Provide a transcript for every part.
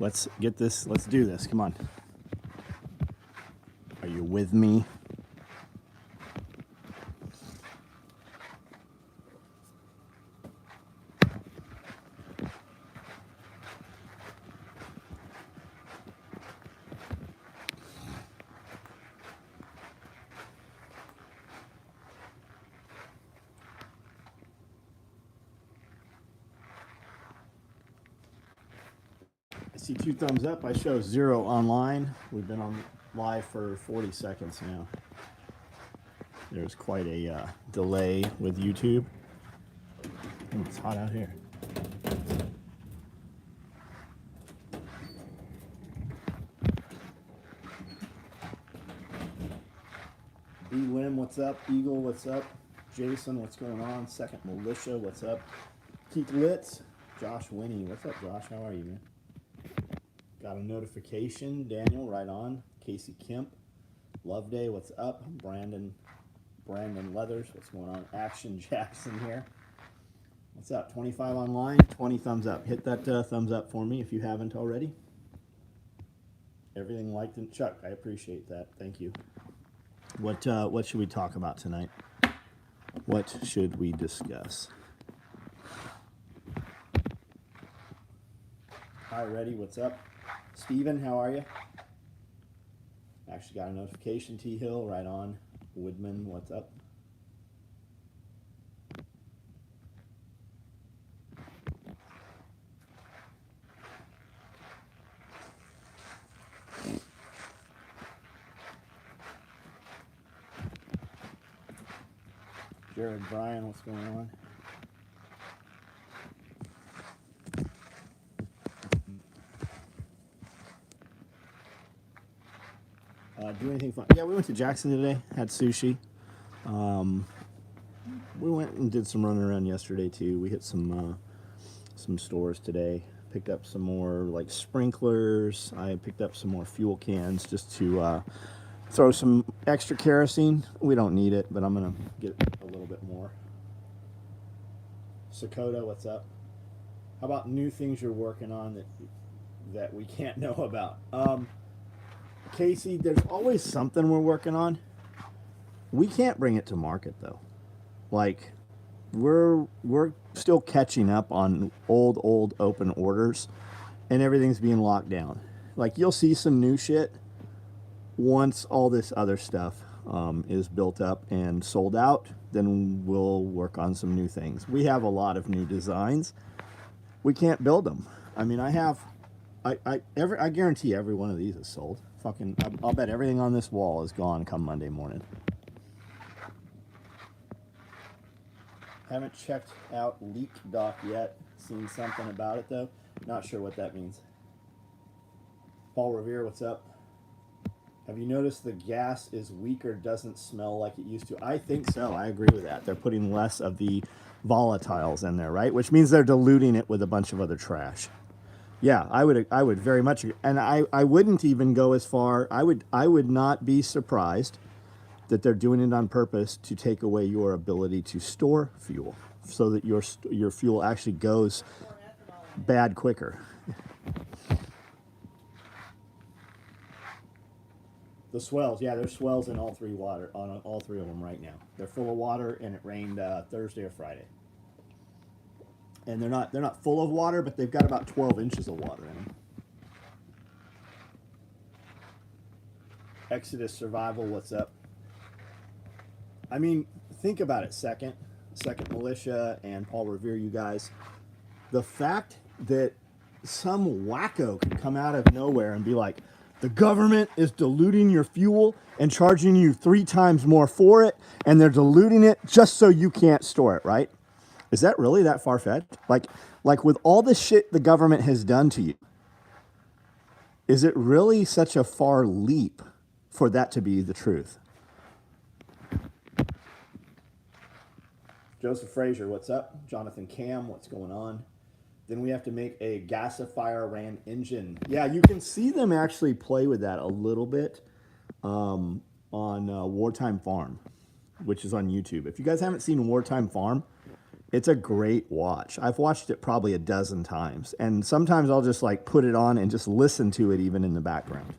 Let's get this. Let's do this. Come on. Are you with me? I see 2 thumbs up. I show 0 online. We've been on live for 40 seconds now. There's quite a delay with YouTube. Oh, it's hot out here. E. Lim, what's up? Eagle, what's up? Jason, what's going on? Second Militia, what's up? Keith Litz, Josh Winnie, what's up, Josh? How are you, man? Got a notification. Daniel, right on. Casey Kemp, Love Day, what's up? Brandon Leathers, what's going on? Action Jackson here. What's up? 25 online, 20 thumbs up. Hit that thumbs up for me if you haven't already. Everything liked and Chuck, I appreciate that. Thank you. What should we talk about tonight? What should we discuss? Hi, Reddy, what's up? Steven, how are you? Actually got a notification. T Hill, right on. Woodman, what's up? Jared Bryan, what's going on? Do anything fun? Yeah, we went to Jackson today. Had sushi. We went and did some running around yesterday too. We hit some stores today. Picked up some more like sprinklers. I picked up some more fuel cans just to throw some extra kerosene. We don't need it, but I'm gonna get a little bit more. Sakota, what's up? How about new things you're working on that we can't know about? Casey, there's always something we're working on. We can't bring it to market though. Like we're still catching up on old open orders and everything's being locked down. Like you'll see some new shit once all this other stuff is built up and sold out, then we'll work on some new things. We have a lot of new designs. We can't build them. I mean, I guarantee every one of these is sold. Fucking, I'll bet everything on this wall is gone come Monday morning. Haven't checked out Leak Doc yet. Seen something about it though. Not sure what that means. Paul Revere, what's up? Have you noticed the gas is weaker, doesn't smell like it used to? I think so. I agree with that. They're putting less of the volatiles in there, right? Which means they're diluting it with a bunch of other trash. Yeah, I would very much agree. And I wouldn't even go as far. I would not be surprised that they're doing it on purpose to take away your ability to store fuel so that your fuel actually goes bad quicker. The swells, yeah, there's swells in all three of them right now. They're full of water, and it rained Thursday or Friday. And they're not full of water, but they've got about 12 inches of water in them. Exodus Survival, what's up? I mean, think about it. Second Militia and Paul Revere, you guys. The fact that some wacko can come out of nowhere and be like, the government is diluting your fuel and charging you 3 times more for it, and they're diluting it just so you can't store it, right? Is that really that far-fetched? Like with all the shit the government has done to you, is it really such a far leap for that to be the truth? Joseph Frazier, what's up? Jonathan Cam, what's going on? Then we have to make a gasifier ran engine. Yeah, you can see them actually play with that a little bit on Wartime Farm, which is on YouTube. If you guys haven't seen Wartime Farm, It's a great watch. I've watched it probably a dozen times, and sometimes I'll just like put it on and just listen to it even in the background.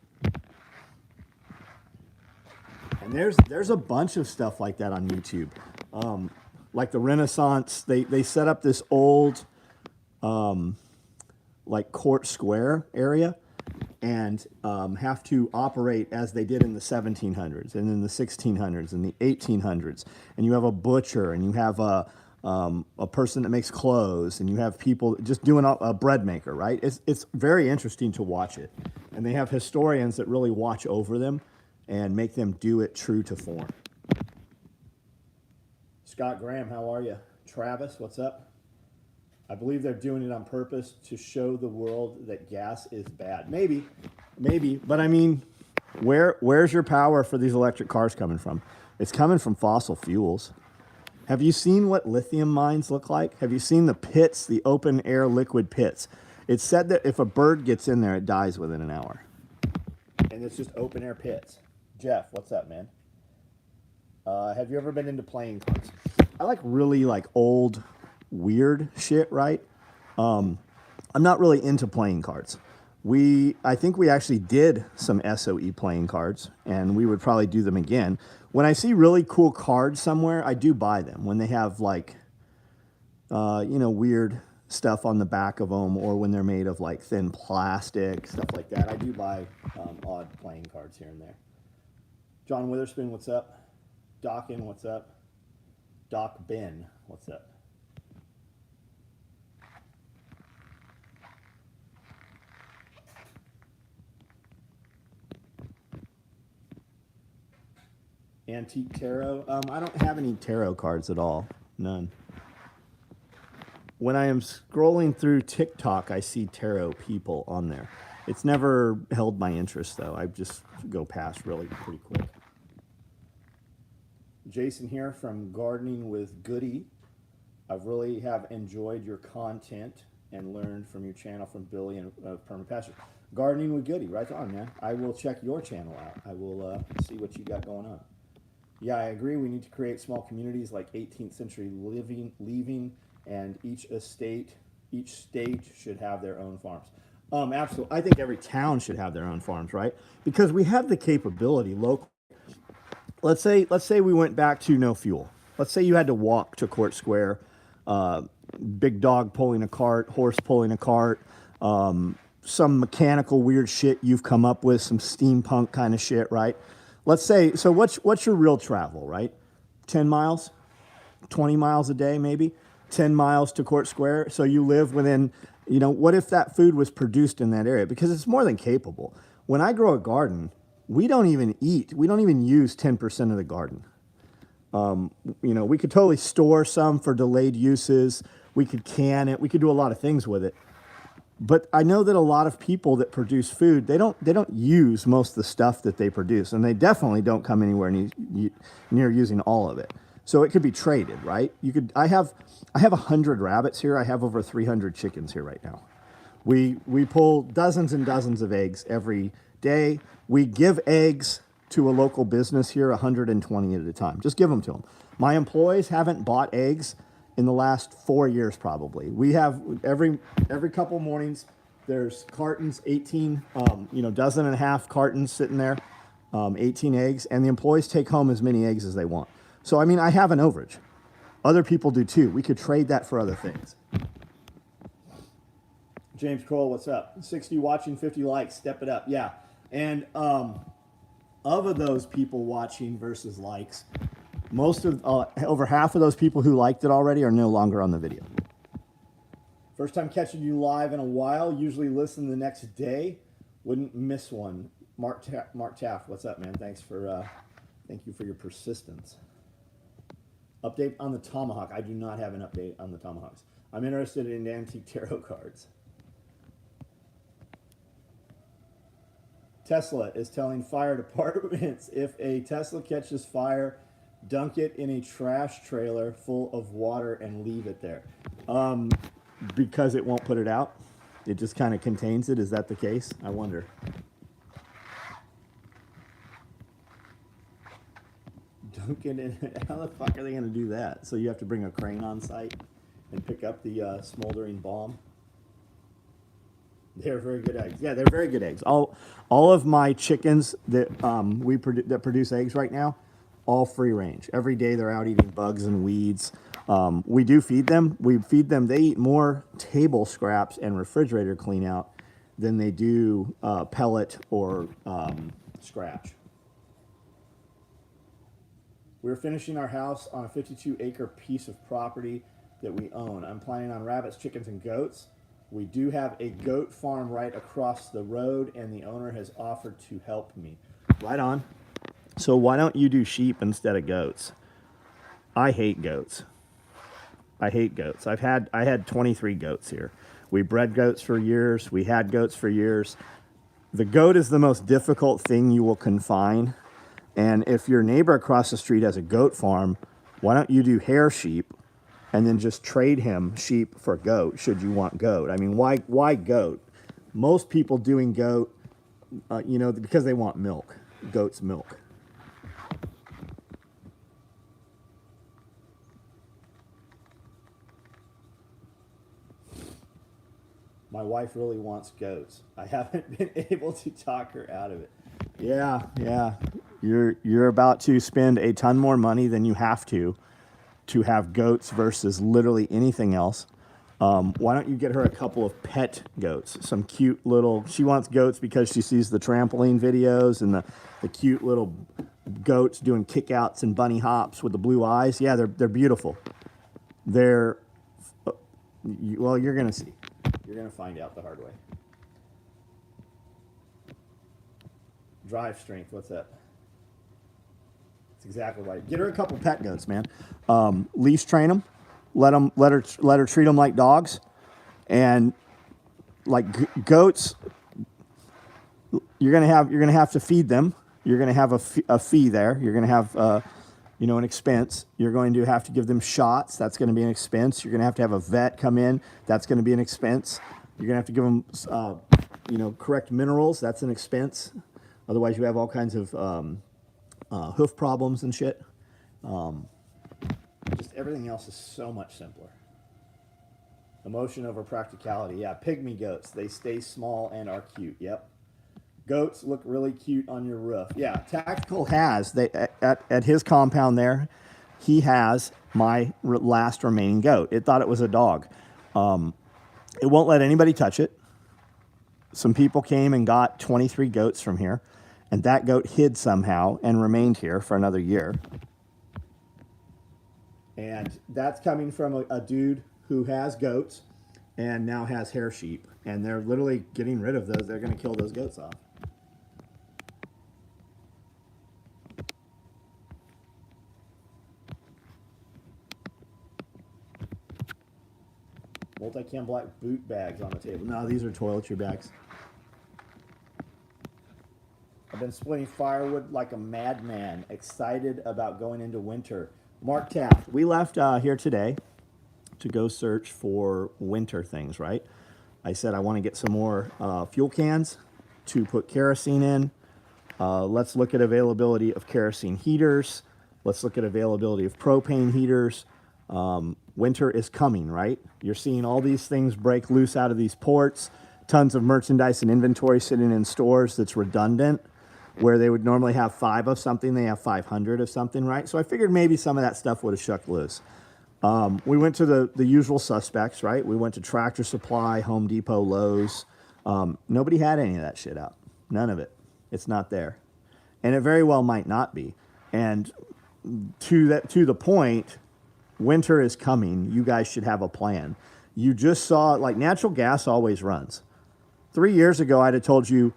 And there's a bunch of stuff like that on YouTube. Like the Renaissance, they set up this old like Court Square area and have to operate as they did in the 1700s and in the 1600s and the 1800s. And you have a butcher and you have a person that makes clothes and you have people just doing a bread maker, right? It's very interesting to watch it. And they have historians that really watch over them and make them do it true to form. Scott Graham, how are you? Travis, what's up? I believe they're doing it on purpose to show the world that gas is bad. Maybe, but I mean, where's your power for these electric cars coming from? It's coming from fossil fuels. Have you seen what lithium mines look like? Have you seen the pits, the open air liquid pits? It's said that if a bird gets in there, it dies within an hour. And it's just open air pits. Jeff, what's up, man? Have you ever been into playing cards? I like really like old, weird shit, right? I'm not really into playing cards. I think we actually did some SOE playing cards, and we would probably do them again. When I see really cool cards somewhere, I do buy them. When they have like, weird stuff on the back of them, or when they're made of like thin plastic, stuff like that, I do buy odd playing cards here and there. John Witherspoon, what's up? Dockin, what's up? Doc Ben, what's up? Antique tarot. I don't have any tarot cards at all. None. When I am scrolling through TikTok, I see tarot people on there. It's never held my interest, though. I just go past really pretty quick. Jason here from Gardening with Goody. I really have enjoyed your content and learned from your channel from Billy and Perma Pasture. Gardening with Goody, right on, man. I will check your channel out. I will see what you got going on. Yeah, I agree. We need to create small communities like 18th century leaving, and each state should have their own farms. Absolutely. I think every town should have their own farms, right? Because we have the capability local. Let's say we went back to no fuel. Let's say you had to walk to Court Square, big dog pulling a cart, horse pulling a cart, some mechanical weird shit you've come up with, some steampunk kind of shit, right? Let's say, so what's your real travel, right? 10 miles, 20 miles a day, maybe 10 miles to Court Square. So you live within, what if that food was produced in that area? Because it's more than capable. When I grow a garden, we don't even use 10% of the garden. We could totally store some for delayed uses. We could can it. We could do a lot of things with it. But I know that a lot of people that produce food, they don't use most of the stuff that they produce, and they definitely don't come anywhere near using all of it. So it could be traded, right? I have 100 rabbits here. I have over 300 chickens here right now. We pull dozens and dozens of eggs every day. We give eggs to a local business here, 120 at a time. Just give them to them. My employees haven't bought eggs in the last 4 years, probably. We have every couple mornings, there's cartons, 18, dozen and a half cartons sitting there, 18 eggs, and the employees take home as many eggs as they want. So, I have an overage. Other people do too. We could trade that for other things. James Kroll, what's up? 60 watching, 50 likes, step it up. Yeah. And of those people watching versus likes, over half of those people who liked it already are no longer on the video. First time catching you live in a while. Usually listen the next day. Wouldn't miss one. Mark Taft, what's up, man? Thank you for your persistence. Update on the Tomahawk. I do not have an update on the Tomahawks. I'm interested in antique tarot cards. Tesla is telling fire departments if a Tesla catches fire, dunk it in a trash trailer full of water and leave it there. Because it won't put it out. It just kind of contains it. Is that the case? I wonder. Dunk it in. How the fuck are they going to do that? So you have to bring a crane on site? and pick up the smoldering bomb. They're very good eggs. Yeah, they're very good eggs. All of my chickens that that produce eggs right now, all free range. Every day they're out eating bugs and weeds. We do feed them. We feed them. They eat more table scraps and refrigerator clean out than they do pellet or scratch. We're finishing our house on a 52-acre piece of property that we own. I'm planning on rabbits, chickens, and goats. We do have a goat farm right across the road, and the owner has offered to help me. Right on. So why don't you do sheep instead of goats? I hate goats. I hate goats. I had 23 goats here. We bred goats for years. We had goats for years. The goat is the most difficult thing you will confine. And if your neighbor across the street has a goat farm, why don't you do hair sheep and then just trade him sheep for goat should you want goat? I mean, why goat? Most people doing goat, because they want milk, goat's milk. My wife really wants goats. I haven't been able to talk her out of it. Yeah. You're about to spend a ton more money than you have to have goats versus literally anything else. Why don't you get her a couple of pet goats? Some cute little, she wants goats because she sees the trampoline videos and the cute little goats doing kickouts and bunny hops with the blue eyes. Yeah, they're beautiful. You're going to see. You're going to find out the hard way. Drive strength, what's that? That's exactly right. Get her a couple pet goats, man. Leash train them. Let her treat them like dogs, and like goats. You're gonna have to feed them. You're gonna have a fee there. You're gonna have an expense. You're going to have to give them shots. That's going to be an expense. You're going to have a vet come in. That's going to be an expense. You're going to have to give them correct minerals. That's an expense. Otherwise, you have all kinds of hoof problems and shit. Just everything else is so much simpler. Emotion over practicality. Yeah, pygmy goats. They stay small and are cute. Yep. Goats look really cute on your roof. Yeah, Tactical has, at his compound there, he has my last remaining goat. It thought it was a dog. It won't let anybody touch it. Some people came and got 23 goats from here, and that goat hid somehow and remained here for another year. And that's coming from a dude who has goats and now has hair sheep. And they're literally getting rid of those. They're going to kill those goats off. Multi-cam black boot bags on the table. No, these are toiletry bags. I've been splitting firewood like a madman, excited about going into winter. Mark Taft, we left here today to go search for winter things, right? I said I want to get some more fuel cans to put kerosene in. Let's look at availability of kerosene heaters. Let's look at availability of propane heaters. Winter is coming, right? You're seeing all these things break loose out of these ports, tons of merchandise and inventory sitting in stores that's redundant, where they would normally have 5 of something, they have 500 of something, right? So I figured maybe some of that stuff would have shucked loose. We went to the usual suspects, right? We went to Tractor Supply, Home Depot, Lowe's. Nobody had any of that shit out. None of it. It's not there. And it very well might not be. And to the point, winter is coming. You guys should have a plan. You just saw, like, natural gas always runs. 3 years ago, I'd have told you,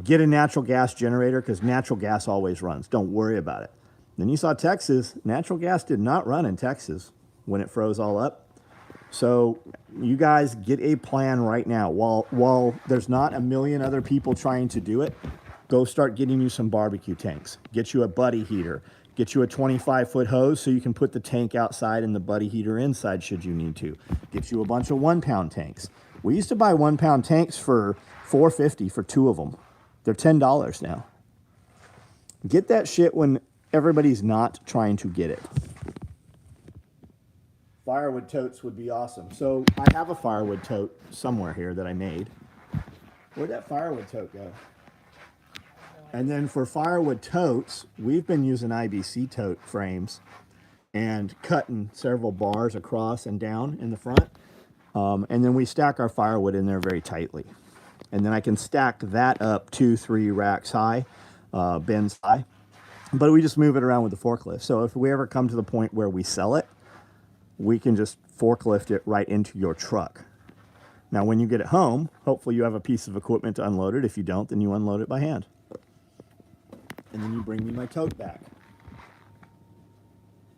get a natural gas generator because natural gas always runs. Don't worry about it. Then you saw Texas. Natural gas did not run in Texas when it froze all up. So you guys get a plan right now. While there's not a million other people trying to do it, go start getting you some barbecue tanks. Get you a buddy heater. Get you a 25-foot hose so you can put the tank outside and the buddy heater inside should you need to. Get you a bunch of 1-pound tanks. We used to buy 1-pound tanks for $4.50 for 2 of them. They're $10 now. Get that shit when everybody's not trying to get it. Firewood totes would be awesome. So I have a firewood tote somewhere here that I made. Where'd that firewood tote go? And then for firewood totes, we've been using IBC tote frames and cutting several bars across and down in the front. And then we stack our firewood in there very tightly. And then I can stack that up 2-3 racks high, bins high. But we just move it around with the forklift. So if we ever come to the point where we sell it, we can just forklift it right into your truck. Now, when you get it home, hopefully you have a piece of equipment to unload it. If you don't, then you unload it by hand. And then you bring me my tote back.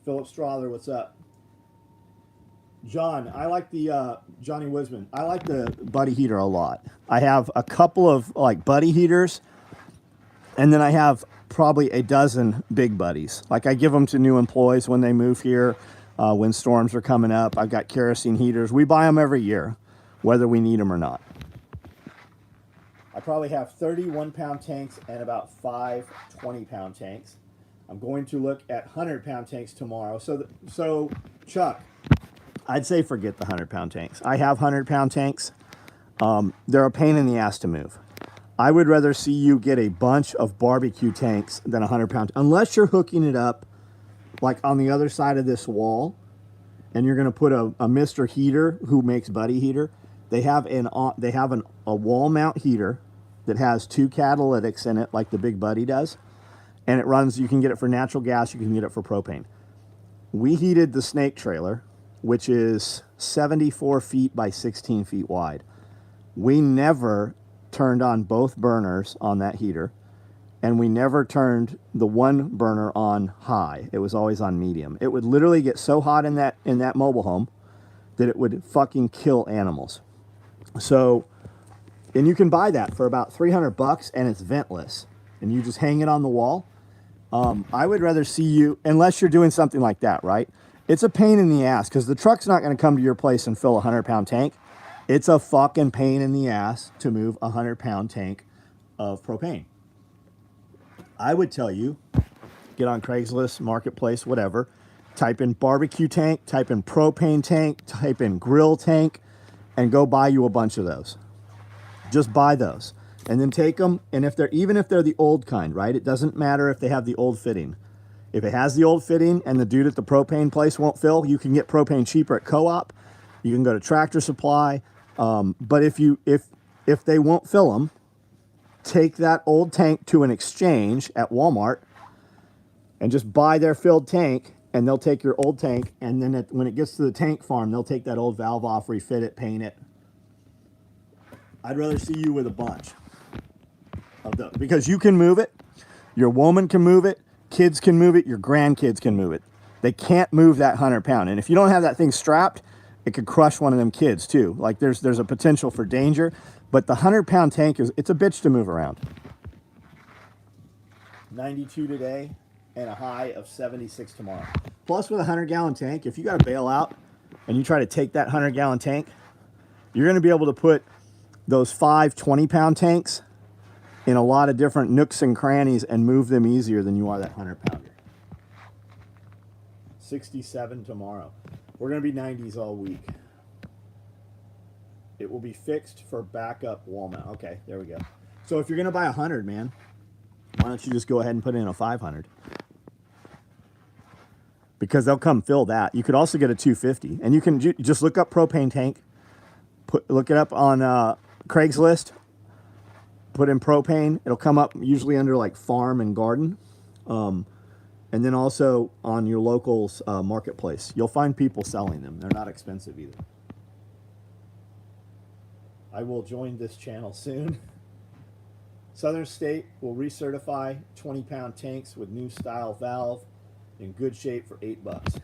Philip Strother, what's up? John, I like the, Johnny Wisman, I like the buddy heater a lot. I have a couple of like buddy heaters, and then I have probably a dozen big buddies. Like I give them to new employees when they move here, when storms are coming up. I've got kerosene heaters. We buy them every year, whether we need them or not. I probably have 30 1-pound tanks and about 5 20-pound tanks. I'm going to look at 100-pound tanks tomorrow. So Chuck, I'd say forget the 100-pound tanks. I have 100-pound tanks. They're a pain in the ass to move. I would rather see you get a bunch of barbecue tanks than a 100-pound, unless you're hooking it up like on the other side of this wall, and you're going to put a Mr. Heater who makes buddy heater. They have a wall mount heater that has 2 catalytics in it, like the Big Buddy does, and it runs. You can get it for natural gas. You can get it for propane. We heated the Snake trailer, which is 74 feet by 16 feet wide. We never turned on both burners on that heater, and we never turned the one burner on high. It was always on medium. It would literally get so hot in that mobile home that it would fucking kill animals. So, and you can buy that for about $300, and it's ventless, and you just hang it on the wall. I would rather see you, unless you're doing something like that, right? It's a pain in the ass because the truck's not going to come to your place and fill a 100-pound tank. It's a fucking pain in the ass to move a 100-pound tank of propane. I would tell you, get on Craigslist, Marketplace, whatever, type in barbecue tank, type in propane tank, type in grill tank, and go buy you a bunch of those. Just buy those. And then take them, and even if they're the old kind, right? It doesn't matter if they have the old fitting. If it has the old fitting and the dude at the propane place won't fill, you can get propane cheaper at Co-op. You can go to Tractor Supply. But if they won't fill them, take that old tank to an exchange at Walmart and just buy their filled tank, and they'll take your old tank, and then when it gets to the tank farm, they'll take that old valve off, refit it, paint it. I'd rather see you with a bunch of those, because you can move it, your woman can move it, kids can move it, your grandkids can move it. They can't move that 100-pound, and if you don't have that thing strapped, it could crush one of them kids too. Like there's a potential for danger, but the 100-pound tank it's a bitch to move around. 92 today and a high of 76 tomorrow. Plus with a 100-gallon tank, if you got to bail out and you try to take that 100-gallon tank, you're going to be able to put those 5 20-pound tanks in a lot of different nooks and crannies and move them easier than you are that 100-pounder. 67 tomorrow. We're going to be 90s all week. It will be fixed for backup wall mount. Okay, there we go. So if you're going to buy 100, man, why don't you just go ahead and put in a 500? Because they'll come fill that. You could also get a 250. And you can just look up propane tank. Look it up on Craigslist. Put in propane. It'll come up usually under like farm and garden. And then also on your local's marketplace. You'll find people selling them. They're not expensive either. I will join this channel soon. Southern State will recertify 20-pound tanks with new style valve in good shape for $8.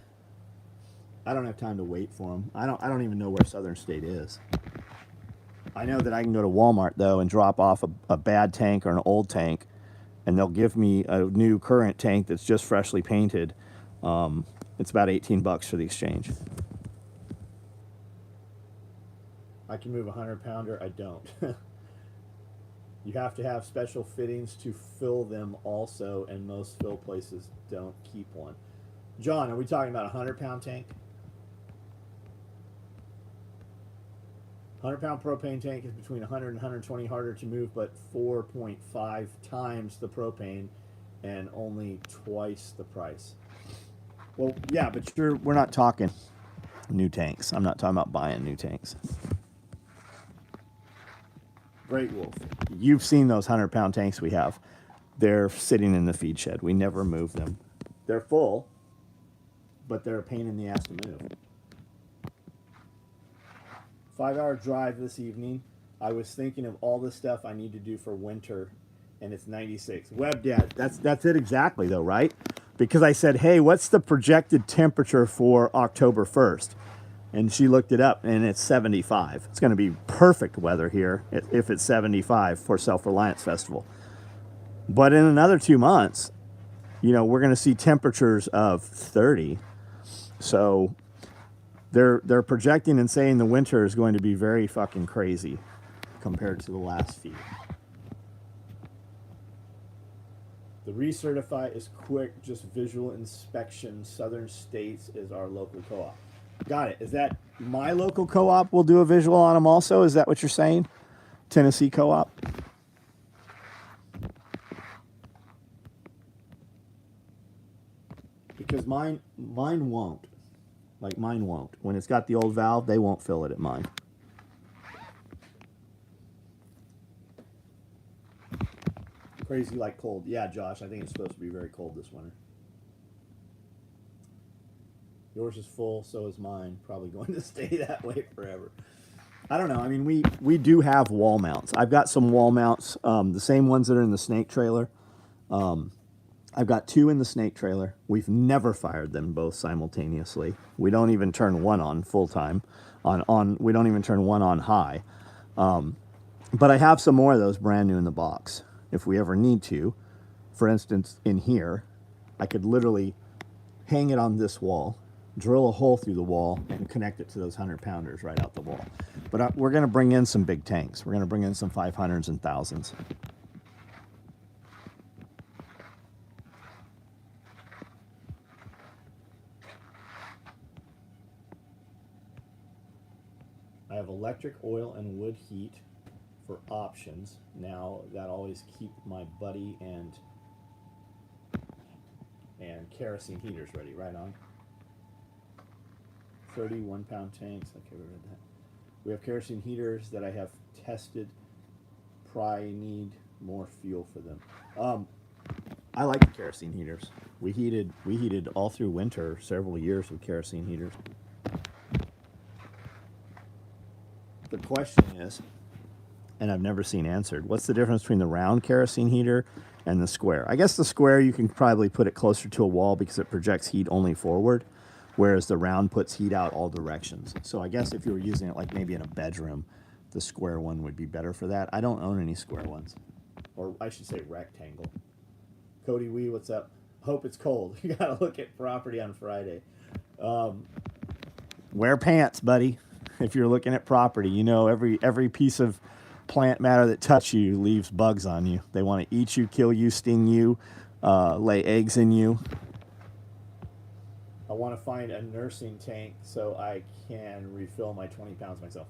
I don't have time to wait for them. I don't even know where Southern State is. I know that I can go to Walmart though and drop off a bad tank or an old tank, and they'll give me a new current tank that's just freshly painted. It's about $18 for the exchange. I can move a 100-pounder. I don't. You have to have special fittings to fill them also, and most fill places don't keep one. John, are we talking about a 100-pound tank? 100-pound propane tank is between 100 and 120 harder to move, but 4.5 times the propane and only twice the price. Well, yeah, but we're not talking new tanks. I'm not talking about buying new tanks. Great Wolf. You've seen those 100-pound tanks we have. They're sitting in the feed shed. We never move them. They're full, but they're a pain in the ass to move. 5-hour drive this evening. I was thinking of all the stuff I need to do for winter, and it's 96. WebDad, that's it exactly though, right? Because I said, hey, what's the projected temperature for October 1st? And she looked it up, and it's 75. It's going to be perfect weather here if it's 75 for Self-Reliance Festival. But in another 2 months, you know, we're going to see temperatures of 30. So they're projecting and saying the winter is going to be very fucking crazy compared to the last few. The recertify is quick, just visual inspection. Southern States is our local co-op. Got it. Is that my local co-op will do a visual on them also? Is that what you're saying? Tennessee co-op? Because mine won't. Like mine won't. When it's got the old valve, they won't fill it at mine. Crazy like cold. Yeah, Josh, I think it's supposed to be very cold this winter. Yours is full, so is mine. Probably going to stay that way forever. I don't know. I mean, we do have wall mounts. I've got some wall mounts, the same ones that are in the snake trailer. I've got 2 in the snake trailer. We've never fired them both simultaneously. We don't even turn one on full time. We don't even turn one on high. But I have some more of those brand new in the box if we ever need to. For instance, in here, I could literally hang it on this wall, drill a hole through the wall, and connect it to those 100-pounders right out the wall. But we're going to bring in some big tanks. We're going to bring in some 500s and 1000s. I have electric, oil, and wood heat for options. Now that always keep my buddy and kerosene heaters ready. Right on. 31-pound tanks. Okay, we read that. We have kerosene heaters that I have tested. Probably need more fuel for them. I like the kerosene heaters. We heated all through winter several years with kerosene heaters. The question is, and I've never seen answered, what's the difference between the round kerosene heater and the square? I guess the square, you can probably put it closer to a wall because it projects heat only forward, whereas the round puts heat out all directions. So I guess if you were using it like maybe in a bedroom, the square one would be better for that. I don't own any square ones. Or I should say rectangle. Cody Wee, what's up? Hope it's cold. You gotta look at property on Friday. Wear pants, buddy. If you're looking at property, you know every piece of plant matter that touches you leaves bugs on you. They want to eat you, kill you, sting you, lay eggs in you. I want to find a nursing tank so I can refill my 20 pounds myself.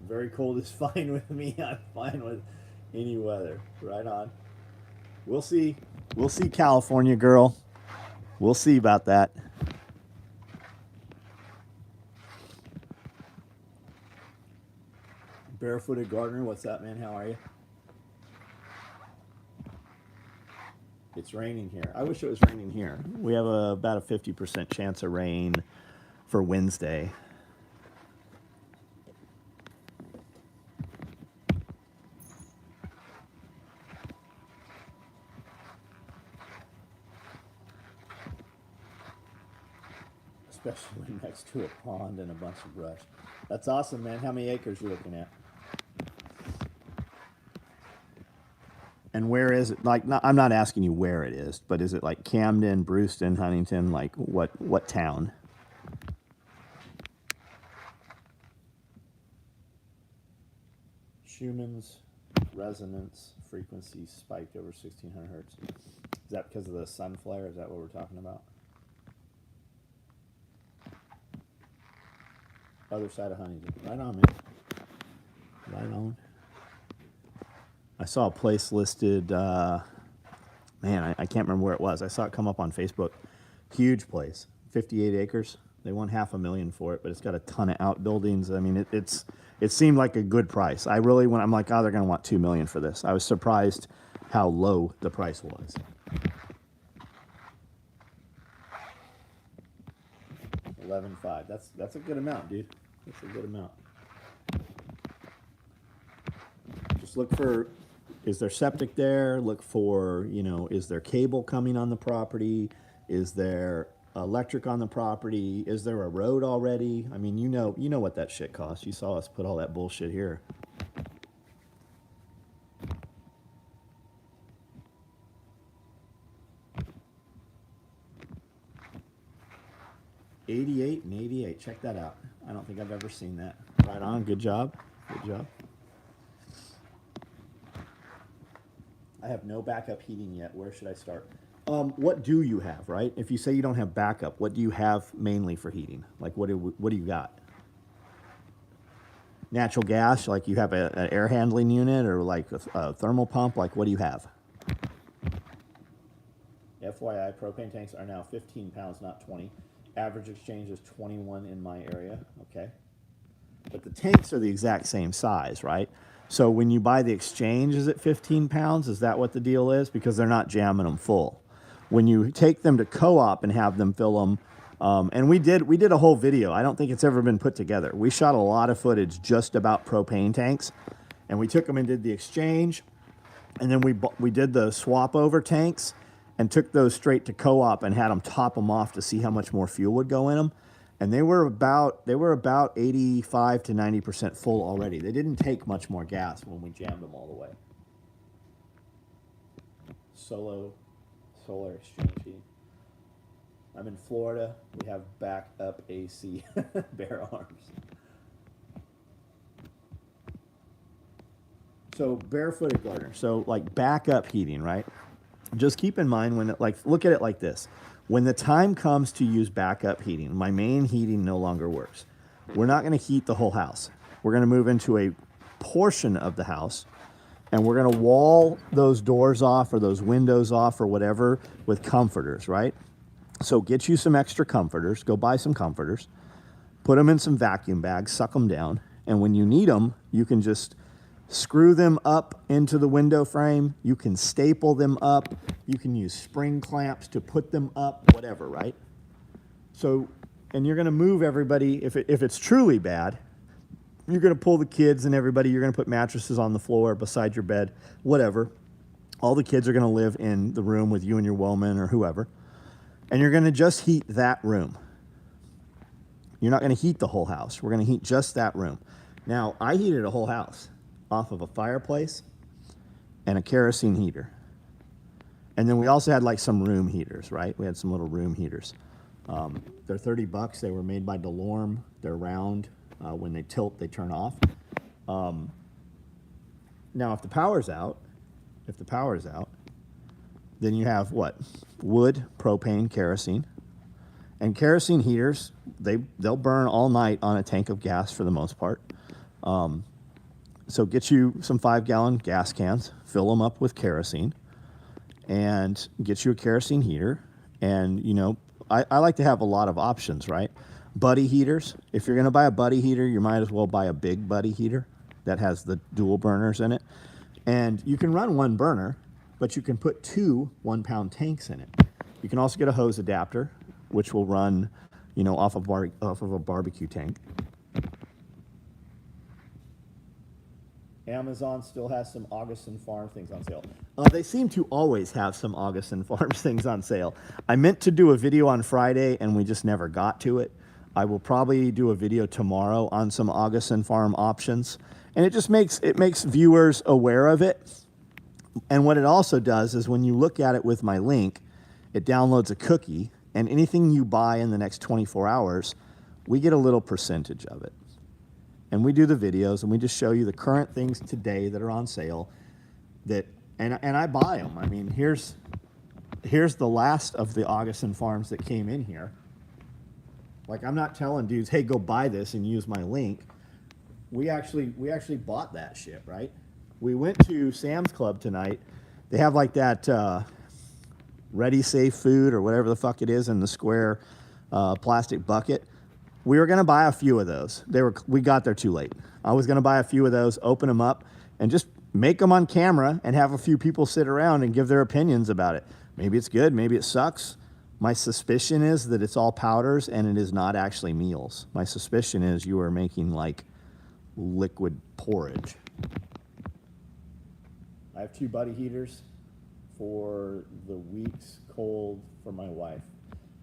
Very cold is fine with me. I'm fine with any weather. Right on. We'll see. We'll see, California girl. We'll see about that. Barefooted Gardener, what's up, man? How are you? It's raining here. I wish it was raining here. We have about a 50% chance of rain for Wednesday. Especially when next to a pond and a bunch of brush. That's awesome, man. How many acres are you looking at? And where is it? Like, I'm not asking you where it is, but is it like Camden, Brewston, Huntington? Like, what town? Schumann's resonance frequency spiked over 1600 hertz. Is that because of the sun flare? Is that what we're talking about? Other side of Huntington. Right on, man. Right on. I saw a place listed, man, I can't remember where it was. I saw it come up on Facebook. Huge place, 58 acres. They want $500,000 for it, but it's got a ton of outbuildings. I mean, it seemed like a good price. I really, when I'm like, oh, they're going to want $2 million for this. I was surprised how low the price was. 11.5. That's a good amount, dude. That's a good amount. Just look for, is there septic there? Look for, you know, is there cable coming on the property? Is there electric on the property? Is there a road already? I mean, you know what that shit costs. You saw us put all that bullshit here. $88 and $88. Check that out. I don't think I've ever seen that. Right on. Good job. Good job. I have no backup heating yet. Where should I start? What do you have, right? If you say you don't have backup, what do you have mainly for heating? Like, what do you got? Natural gas, like you have an air handling unit or like a thermal pump? Like, what do you have? FYI, propane tanks are now 15 pounds, not 20. Average exchange is 21 in my area, okay? But the tanks are the exact same size, right? So when you buy the exchange, is it 15 pounds? Is that what the deal is? Because they're not jamming them full. When you take them to co-op and have them fill them, and we did a whole video. I don't think it's ever been put together. We shot a lot of footage just about propane tanks, and we took them and did the exchange, and then we did the swap over tanks and took those straight to co-op and had them top them off to see how much more fuel would go in them. And they were about 85 to 90% full already. They didn't take much more gas when we jammed them all the way. Solar exchange heating. I'm in Florida. We have backup AC. Bare arms. So barefooted gardener. So like backup heating, right? Just keep in mind when look at it like this. When the time comes to use backup heating, my main heating no longer works. We're not going to heat the whole house. We're going to move into a portion of the house, and we're going to wall those doors off or those windows off or whatever with comforters, right? So get you some extra comforters. Go buy some comforters. Put them in some vacuum bags, suck them down, and when you need them, you can just screw them up into the window frame. You can staple them up. You can use spring clamps to put them up, whatever, right? So, and you're going to move everybody. If it's truly bad, you're going to pull the kids and everybody. You're going to put mattresses on the floor beside your bed, whatever. All the kids are going to live in the room with you and your woman or whoever. And you're going to just heat that room. You're not going to heat the whole house. We're going to heat just that room. Now, I heated a whole house off of a fireplace and a kerosene heater. And then we also had like some room heaters, right? We had some little room heaters. They're $30. They were made by DeLorme. They're round. When they tilt, they turn off. Now, if the power's out, then you have what? Wood, propane, kerosene. And kerosene heaters, they'll burn all night on a tank of gas for the most part. So get you some 5-gallon gas cans, fill them up with kerosene, and get you a kerosene heater. And, you know, I like to have a lot of options, right? Buddy heaters. If you're going to buy a buddy heater, you might as well buy a big buddy heater that has the dual burners in it. And you can run one burner, but you can put 2 1-pound tanks in it. You can also get a hose adapter, which will run, you know, off of a barbecue tank. Amazon still has some Augustin Farm things on sale. They seem to always have some Augustin Farms things on sale. I meant to do a video on Friday, and we just never got to it. I will probably do a video tomorrow on some Augustin Farm options. And it just makes viewers aware of it. And what it also does is when you look at it with my link, it downloads a cookie, and anything you buy in the next 24 hours, we get a little percentage of it. And we do the videos, and we just show you the current things today that are on sale. And I buy them. I mean, here's the last of the Augustin Farms that came in here. Like, I'm not telling dudes, hey, go buy this and use my link. We actually bought that shit, right? We went to Sam's Club tonight. They have like that Ready Safe Food or whatever the fuck it is in the square plastic bucket. We were gonna buy a few of those. We got there too late. I was gonna buy a few of those, open them up, and just make them on camera and have a few people sit around and give their opinions about it. Maybe it's good, maybe it sucks. My suspicion is that it's all powders and it is not actually meals. My suspicion is you are making like liquid porridge. I have 2 buddy heaters for the week's cold for my wife.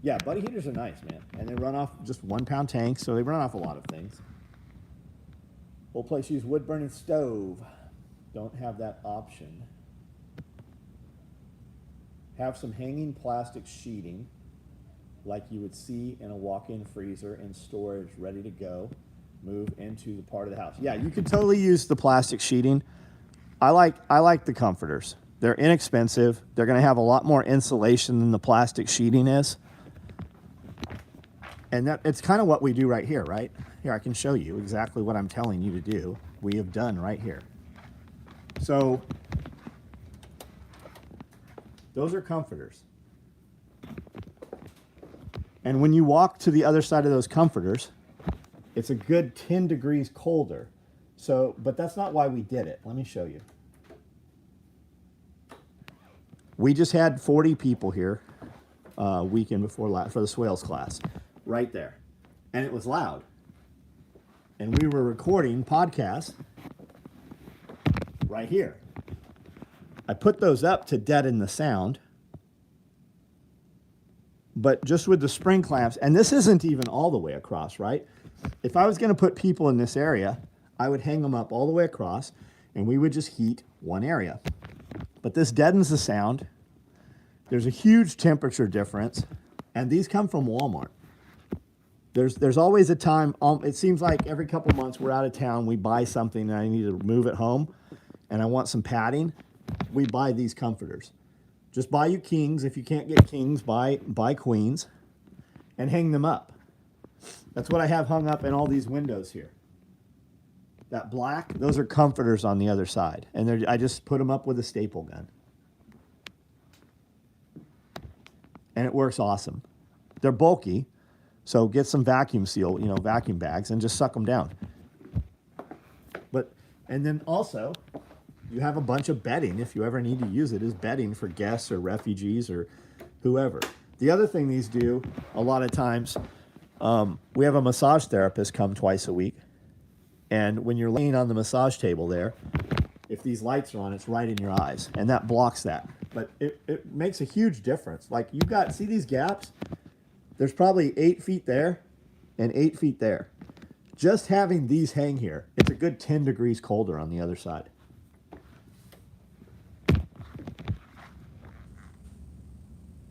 Yeah, buddy heaters are nice, man. And they run off just 1 pound tanks, so they run off a lot of things. Old place use wood burning stove. Don't have that option. Have some hanging plastic sheeting like you would see in a walk-in freezer and storage ready to go. Move into the part of the house. Yeah, you could totally use the plastic sheeting. I like the comforters. They're inexpensive. They're going to have a lot more insulation than the plastic sheeting is. And it's kind of what we do right here, right? Here, I can show you exactly what I'm telling you to do. We have done right here. So those are comforters. And when you walk to the other side of those comforters, it's a good 10 degrees colder. So, but that's not why we did it. Let me show you. We just had 40 people here weekend before for the Swales class, right there. And it was loud. And we were recording podcasts right here. I put those up to deaden the sound. But just with the spring clamps, and this isn't even all the way across, right? If I was going to put people in this area, I would hang them up all the way across, and we would just heat one area. But this deadens the sound. There's a huge temperature difference, and these come from Walmart. There's always a time, it seems like every couple months we're out of town, we buy something and I need to move it home, and I want some padding, we buy these comforters. Just buy you kings. If you can't get kings, buy queens and hang them up. That's what I have hung up in all these windows here. That black, those are comforters on the other side. And I just put them up with a staple gun. And it works awesome. They're bulky, so get some vacuum seal, vacuum bags, and just suck them down. And then also, you have a bunch of bedding if you ever need to use it as bedding for guests or refugees or whoever. The other thing these do a lot of times, we have a massage therapist come twice a week. And when you're laying on the massage table there, if these lights are on, it's right in your eyes. And that blocks that. But it makes a huge difference. Like see these gaps? There's probably 8 feet there and 8 feet there. Just having these hang here, it's a good 10 degrees colder on the other side.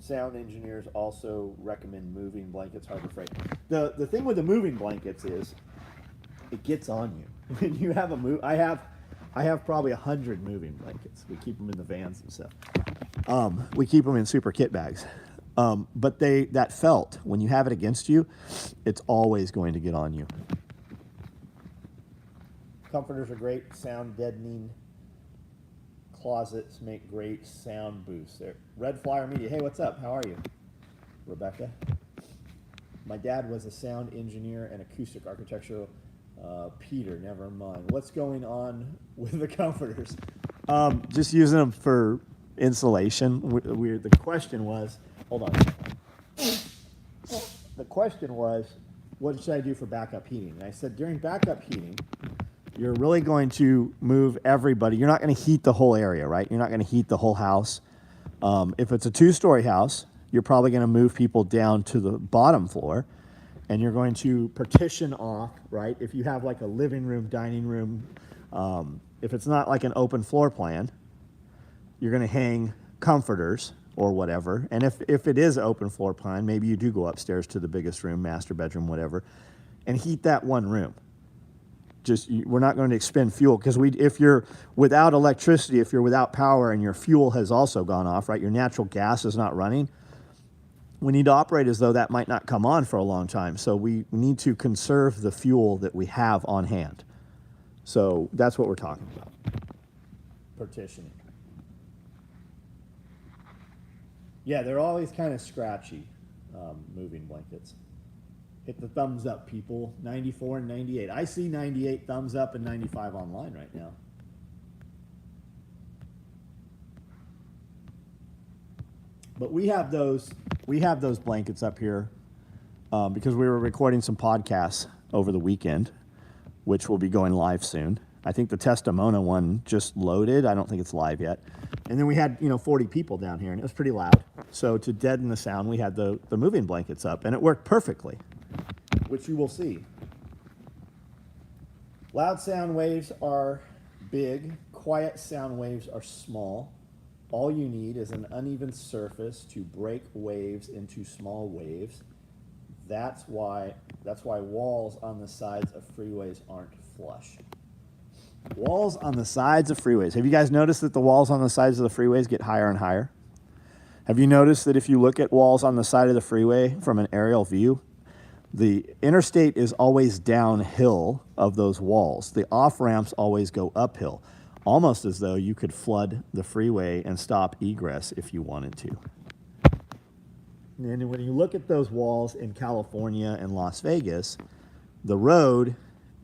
Sound engineers also recommend moving blankets, Harbor Freight. The thing with the moving blankets is it gets on you. When you have I have probably 100 moving blankets. We keep them in the vans and stuff. We keep them in super kit bags. But that felt, when you have it against you, it's always going to get on you. Comforters are great, sound deadening. Closets make great sound boosts. There. Red Flyer Media. Hey, what's up? How are you? Rebecca. My dad was a sound engineer and acoustic architecture. Peter, never mind. What's going on with the comforters? Just using them for insulation. The question was, hold on. The question was, what should I do for backup heating? And I said, during backup heating, you're really going to move everybody. You're not going to heat the whole area, right? You're not going to heat the whole house. If it's a 2-story house, you're probably going to move people down to the bottom floor, and you're going to partition off, right? If you have like a living room, dining room, if it's not like an open floor plan, you're going to hang comforters or whatever. And if it is an open floor plan, maybe you do go upstairs to the biggest room, master bedroom, whatever, and heat that one room. We're not going to expend fuel, because if you're without electricity, if you're without power and your fuel has also gone off, right, your natural gas is not running, we need to operate as though that might not come on for a long time. So we need to conserve the fuel that we have on hand. So that's what we're talking about. Partitioning. Yeah, they're always kind of scratchy, moving blankets. Hit the thumbs up, people. 94 and 98. I see 98 thumbs up and 95 online right now. But we have those blankets up here because we were recording some podcasts over the weekend, which will be going live soon. I think the Testimona one just loaded. I don't think it's live yet. And then we had 40 people down here, and it was pretty loud. So to deaden the sound, we had the moving blankets up, and it worked perfectly, which you will see. Loud sound waves are big. Quiet sound waves are small. All you need is an uneven surface to break waves into small waves. That's why walls on the sides of freeways aren't flush. Walls on the sides of freeways. Have you guys noticed that the walls on the sides of the freeways get higher and higher? Have you noticed that if you look at walls on the side of the freeway from an aerial view, the interstate is always downhill of those walls. The off-ramps always go uphill, almost as though you could flood the freeway and stop egress if you wanted to. And when you look at those walls in California and Las Vegas, the road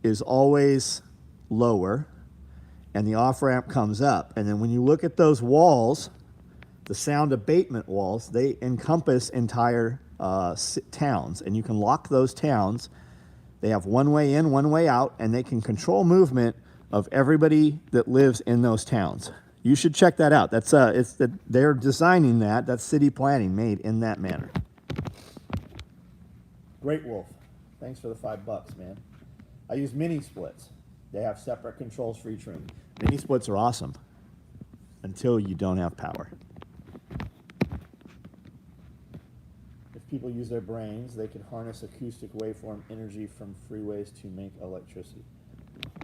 is always lower and the off-ramp comes up. And then when you look at those walls, the sound abatement walls, they encompass entire towns, and you can lock those towns. They have one way in, one way out, and they can control movement of everybody that lives in those towns. You should check that out. They're designing that. That's city planning made in that manner. Great Wolf, thanks for the $5, man. I use mini splits. They have separate controls for each room. Mini splits are awesome until you don't have power. If people use their brains, they can harness acoustic waveform energy from freeways to make electricity.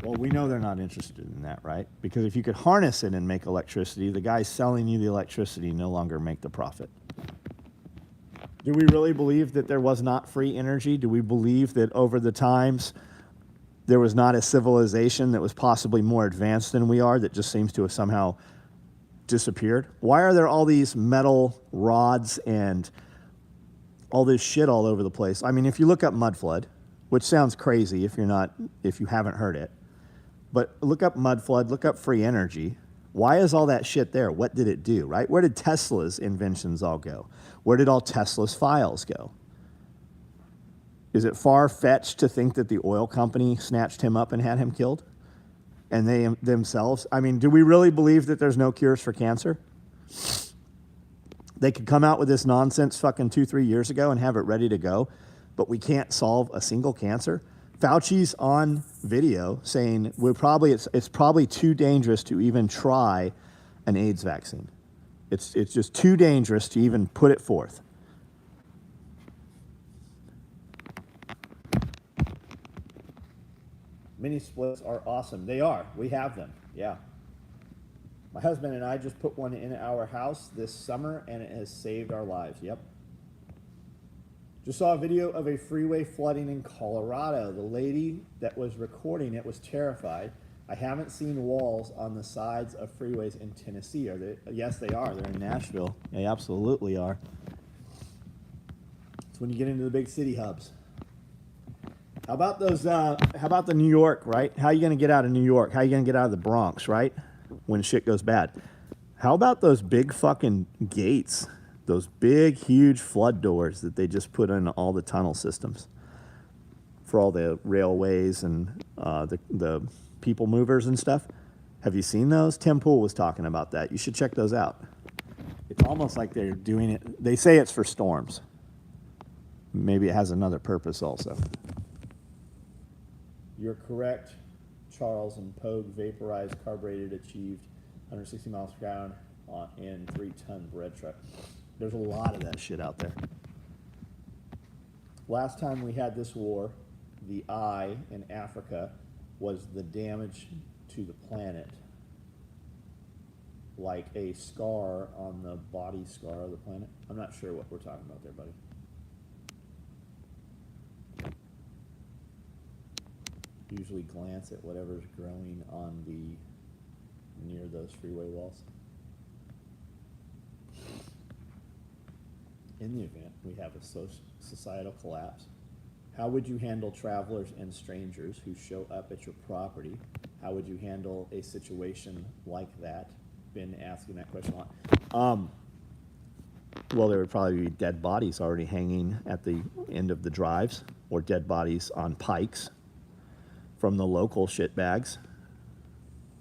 Well, we know they're not interested in that, right? Because if you could harness it and make electricity, the guys selling you the electricity no longer make the profit. Do we really believe that there was not free energy? Do we believe that over the times there was not a civilization that was possibly more advanced than we are that just seems to have somehow disappeared? Why are there all these metal rods and all this shit all over the place? I mean, if you look up mud flood, which sounds crazy if you haven't heard it, but look up mud flood, look up free energy. Why is all that shit there? What did it do, right? Where did Tesla's inventions all go? Where did all Tesla's files go? Is it far-fetched to think that the oil company snatched him up and had him killed? And they themselves? I mean, do we really believe that there's no cures for cancer? They could come out with this nonsense fucking 2-3 years ago and have it ready to go, but we can't solve a single cancer. Fauci's on video saying it's probably too dangerous to even try an AIDS vaccine. It's just too dangerous to even put it forth. Mini splits are awesome. They are. We have them. Yeah. My husband and I just put one in our house this summer, and it has saved our lives. Yep. Just saw a video of a freeway flooding in Colorado. The lady that was recording it was terrified. I haven't seen walls on the sides of freeways in Tennessee. Are they? Yes, they are. They're in Nashville. They absolutely are. It's when you get into the big city hubs. How about those? How about the New York, right? How are you going to get out of New York? How are you going to get out of the Bronx, right? When shit goes bad. How about those big fucking gates? Those big, huge flood doors that they just put in all the tunnel systems for all the railways and the people movers and stuff. Have you seen those? Tim Pool was talking about that. You should check those out. It's almost like they're doing it. They say it's for storms. Maybe it has another purpose also. You're correct, Charles, and Pogue vaporized carbureted achieved 160 miles per gallon in 3-ton bread truck. There's a lot of that shit out there. Last time we had this war, the eye in Africa was the damage to the planet. like a scar on the body scar of the planet. I'm not sure what we're talking about there, buddy. Usually glance at whatever's growing on the near those freeway walls. In the event we have a societal collapse, how would you handle travelers and strangers who show up at your property? How would you handle a situation like that? Been asking that question a lot. Well, there would probably be dead bodies already hanging at the end of the drives, or dead bodies on pikes from the local shitbags.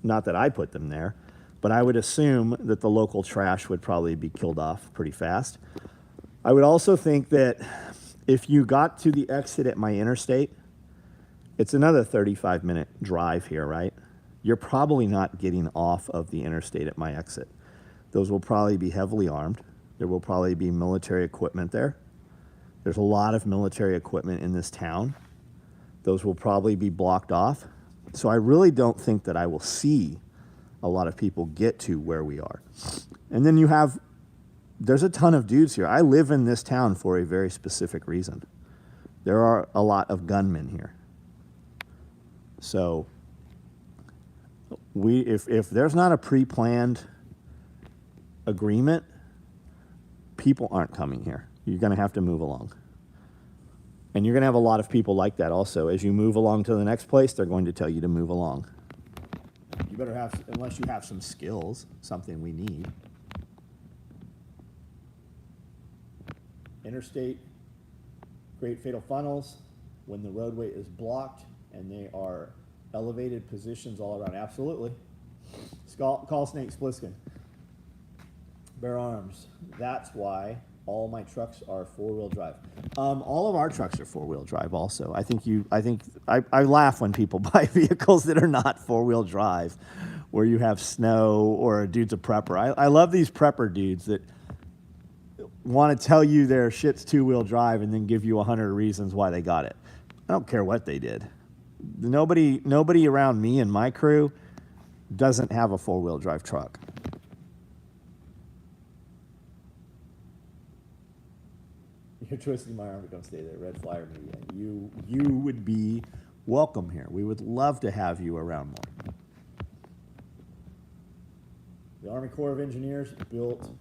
Not that I put them there, but I would assume that the local trash would probably be killed off pretty fast. I would also think that if you got to the exit at my interstate, it's another 35-minute drive here, right? You're probably not getting off of the interstate at my exit. Those will probably be heavily armed. There will probably be military equipment there. There's a lot of military equipment in this town. Those will probably be blocked off. So I really don't think that I will see a lot of people get to where we are. And then there's a ton of dudes here. I live in this town for a very specific reason. There are a lot of gunmen here. So if there's not a pre-planned agreement, people aren't coming here. You're going to have to move along. And you're going to have a lot of people like that also. As you move along to the next place, they're going to tell you to move along. You better have, unless you have some skills, something we need. Interstate, great fatal funnels, when the roadway is blocked and they are elevated positions all around. Absolutely. Call Snake Spliskin. Bear arms. That's why all my trucks are four-wheel drive. All of our trucks are four-wheel drive also. I laugh when people buy vehicles that are not four-wheel drive, where you have snow or a dude's a prepper. I love these prepper dudes that want to tell you their shit's two-wheel drive and then give you 100 reasons why they got it. I don't care what they did. Nobody around me and my crew doesn't have a four-wheel drive truck. You're twisting my arm to come stay there. Red Flyer Media. You would be welcome here. We would love to have you around more. The Army Corps of Engineers built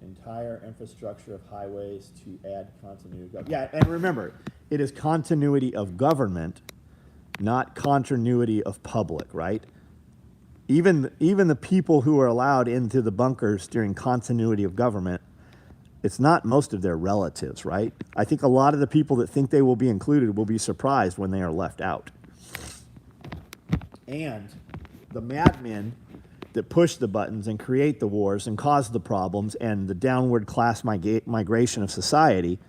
entire infrastructure of highways to add continuity. Yeah, and remember, it is continuity of government, not continuity of public, right? Even the people who are allowed into the bunkers during continuity of government, it's not most of their relatives, right? I think a lot of the people that think they will be included will be surprised when they are left out. And the madmen that push the buttons and create the wars and cause the problems and the downward class migration of society,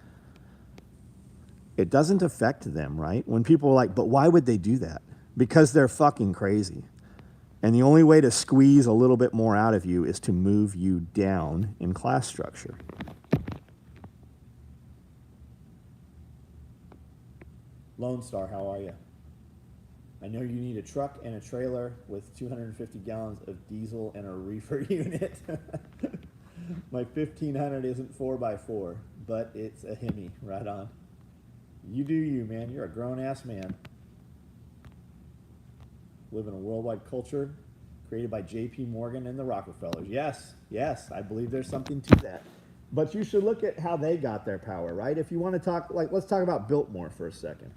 it doesn't affect them, right? When people are like, but why would they do that? Because they're fucking crazy. And the only way to squeeze a little bit more out of you is to move you down in class structure. Lone Star, how are you? I know you need a truck and a trailer with 250 gallons of diesel and a reefer unit. My 1500 isn't 4x4, but it's a Hemi. Right on. You do you, man. You're a grown-ass man. Live in a worldwide culture created by J.P. Morgan and the Rockefellers. Yes, yes, I believe there's something to that. But you should look at how they got their power, right? If you want to talk, like, let's talk about Biltmore for a second.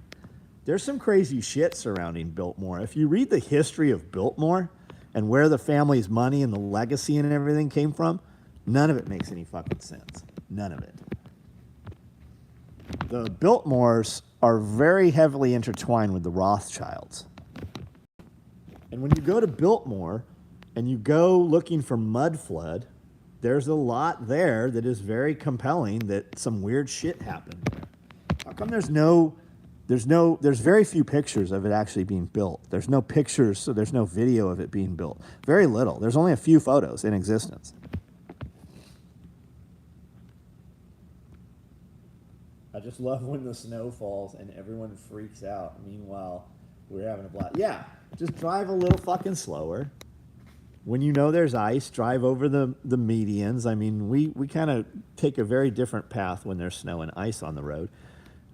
There's some crazy shit surrounding Biltmore. If you read the history of Biltmore and where the family's money and the legacy and everything came from, none of it makes any fucking sense. None of it. The Biltmores are very heavily intertwined with the Rothschilds. And when you go to Biltmore and you go looking for mud flood, there's a lot there that is very compelling that some weird shit happened there. How come there's very few pictures of it actually being built? There's no pictures, so there's no video of it being built. Very little. There's only a few photos in existence. I just love when the snow falls and everyone freaks out. Meanwhile, we're having a blast. Yeah, just drive a little fucking slower. When you know there's ice, drive over the medians. I mean, we kind of take a very different path when there's snow and ice on the road.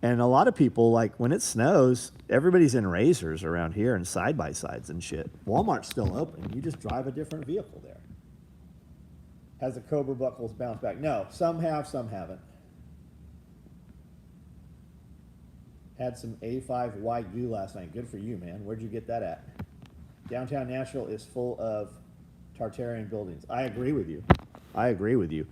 And a lot of people, like when it snows, everybody's in Razors around here and side-by-sides and shit. Walmart's still open. You just drive a different vehicle there. Has the Cobra buckles bounced back? No, some have, some haven't. Had some A5 Wagyu last night. Good for you, man. Where'd you get that at? Downtown Nashville is full of Tartarian buildings. I agree with you. I agree with you.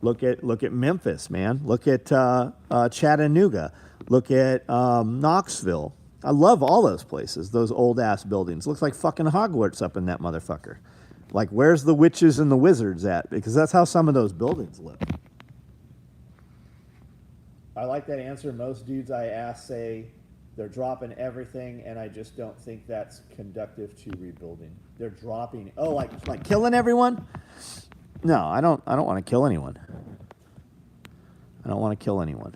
Look at Memphis, man. Look at Chattanooga. Look at Knoxville. I love all those places, those old-ass buildings. Looks like fucking Hogwarts up in that motherfucker. Like, where's the witches and the wizards at? Because that's how some of those buildings look. I like that answer. Most dudes I ask say they're dropping everything, and I just don't think that's conducive to rebuilding. They're dropping. Oh, like killing everyone? No, I don't want to kill anyone. I don't want to kill anyone.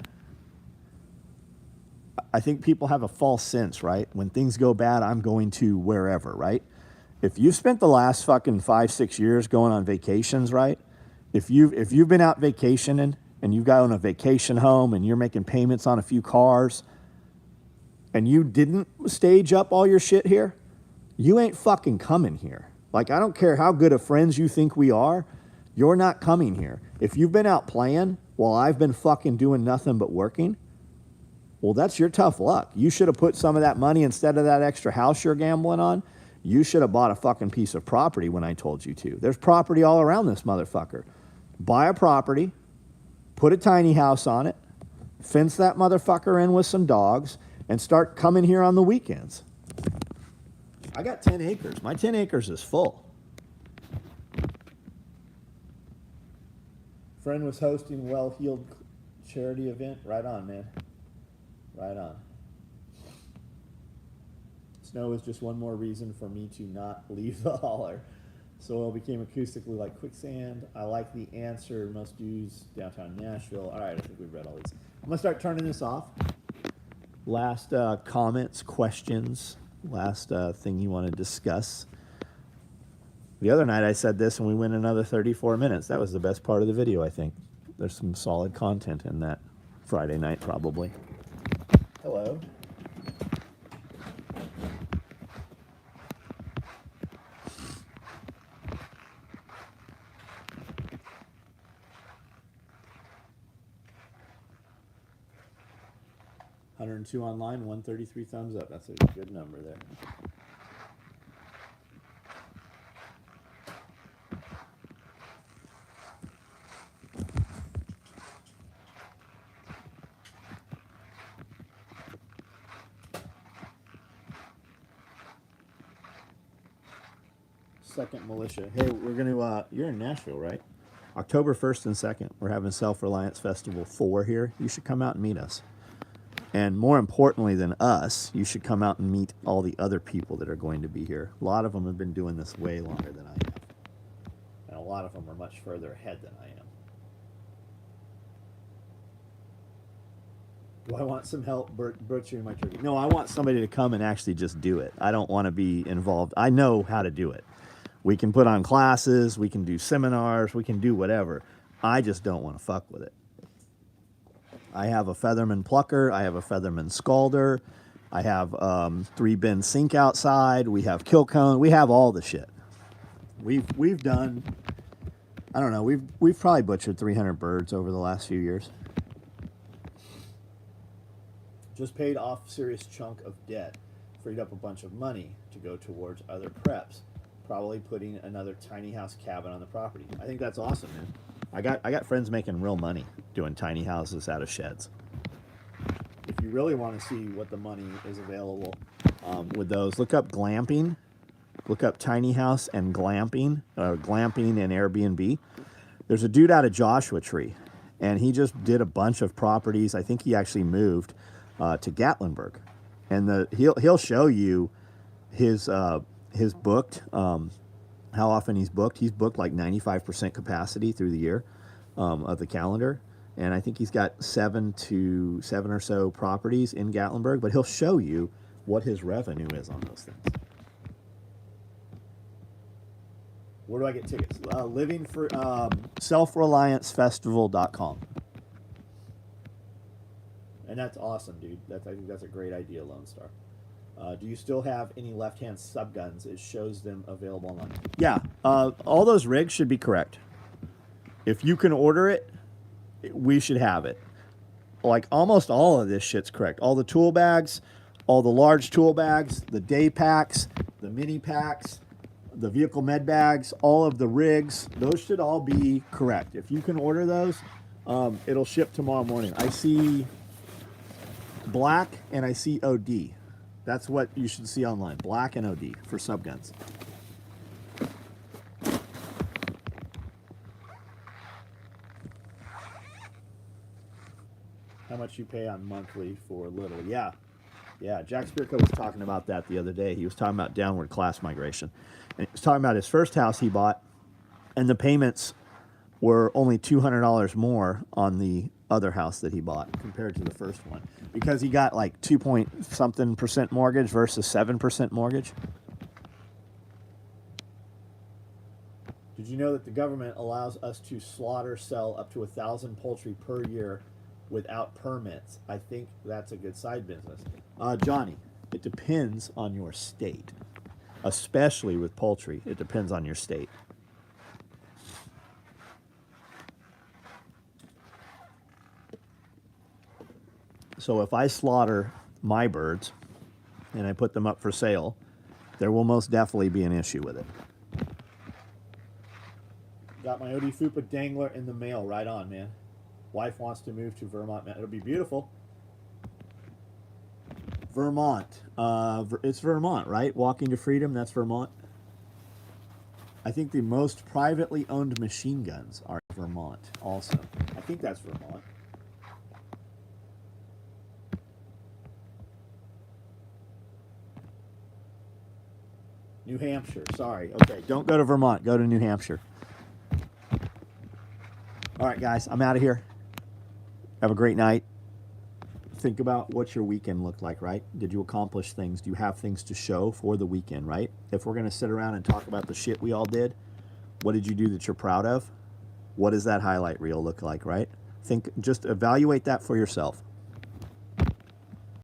I think people have a false sense, right? When things go bad, I'm going to wherever, right? If you've spent the last fucking 5-6 years going on vacations, right? If you've been out vacationing and you've got on a vacation home and you're making payments on a few cars and you didn't stage up all your shit here, you ain't fucking coming here. Like, I don't care how good of friends you think we are, you're not coming here. If you've been out playing while I've been fucking doing nothing but working, well, that's your tough luck. You should have put some of that money instead of that extra house you're gambling on. You should have bought a fucking piece of property when I told you to. There's property all around this motherfucker. Buy a property, put a tiny house on it, fence that motherfucker in with some dogs, and start coming here on the weekends. I got 10 acres. My 10 acres is full. Friend was hosting Well-Heeled charity event. Right on, man. Right on. Snow is just one more reason for me to not leave the holler. Soil became acoustically like quicksand. I like the answer. Most dudes, downtown Nashville. All right, I think we've read all these. I'm going to start turning this off. Last comments, questions, last thing you want to discuss. The other night I said this and we went another 34 minutes. That was the best part of the video, I think. There's some solid content in that Friday night, probably. Hello. $102 online, 133 thumbs up. That's a good number there. Second Militia. Hey, we're going to, you're in Nashville, right? October 1st and 2nd, we're having Self-Reliance Festival 4 here. You should come out and meet us. And more importantly than us, you should come out and meet all the other people that are going to be here. A lot of them have been doing this way longer than I have. And a lot of them are much further ahead than I am. Do I want some help butchering my turkey? No, I want somebody to come and actually just do it. I don't want to be involved. I know how to do it. We can put on classes, we can do seminars, we can do whatever. I just don't want to fuck with it. I have a Featherman plucker, I have a Featherman scalder, I have 3-bin sink outside, we have kill cone, we have all the shit. We've done, I don't know, we've probably butchered 300 birds over the last few years. Just paid off a serious chunk of debt, freed up a bunch of money to go towards other preps. Probably putting another tiny house cabin on the property. I think that's awesome, man. I got friends making real money doing tiny houses out of sheds. If you really want to see what the money is available with those, look up glamping. Look up tiny house and glamping, glamping and Airbnb. There's a dude out of Joshua Tree, and he just did a bunch of properties. I think he actually moved to Gatlinburg, and he'll show you his booked, how often he's booked. He's booked like 95% capacity through the year of the calendar. And I think he's got 7 or so properties in Gatlinburg, but he'll show you what his revenue is on those things. Where do I get tickets? Living for selfreliancefestival.com. And that's awesome, dude. I think that's a great idea, Lone Star. Do you still have any left-hand subguns? It shows them available online. Yeah, all those rigs should be correct. If you can order it, we should have it. Like almost all of this shit's correct. All the tool bags, all the large tool bags, the day packs, the mini packs, the vehicle med bags, all of the rigs, those should all be correct. If you can order those, it'll ship tomorrow morning. I see black and I see OD. That's what you should see online. Black and OD for subguns. How much you pay on monthly for little? Yeah. Jack Spirko was talking about that the other day. He was talking about downward class migration. And he was talking about his first house he bought, and the payments were only $200 more on the other house that he bought compared to the first one, because he got like 2-point-something% mortgage versus 7% mortgage. Did you know that the government allows us to slaughter, sell up to 1,000 poultry per year without permits? I think that's a good side business. Johnny, it depends on your state, especially with poultry. It depends on your state. So if I slaughter my birds and I put them up for sale, there will most definitely be an issue with it. Got my OD Fupa dangler in the mail. Right on, man. Wife wants to move to Vermont. It'll be beautiful. Vermont. It's Vermont, right? Walking to Freedom, that's Vermont. I think the most privately owned machine guns are Vermont also. I think that's Vermont. New Hampshire, sorry. Okay, don't go to Vermont. Go to New Hampshire. All right, guys, I'm out of here. Have a great night. Think about what your weekend looked like, right? Did you accomplish things? Do you have things to show for the weekend, right? If we're going to sit around and talk about the shit we all did, what did you do that you're proud of? What does that highlight reel look like, right? Just evaluate that for yourself.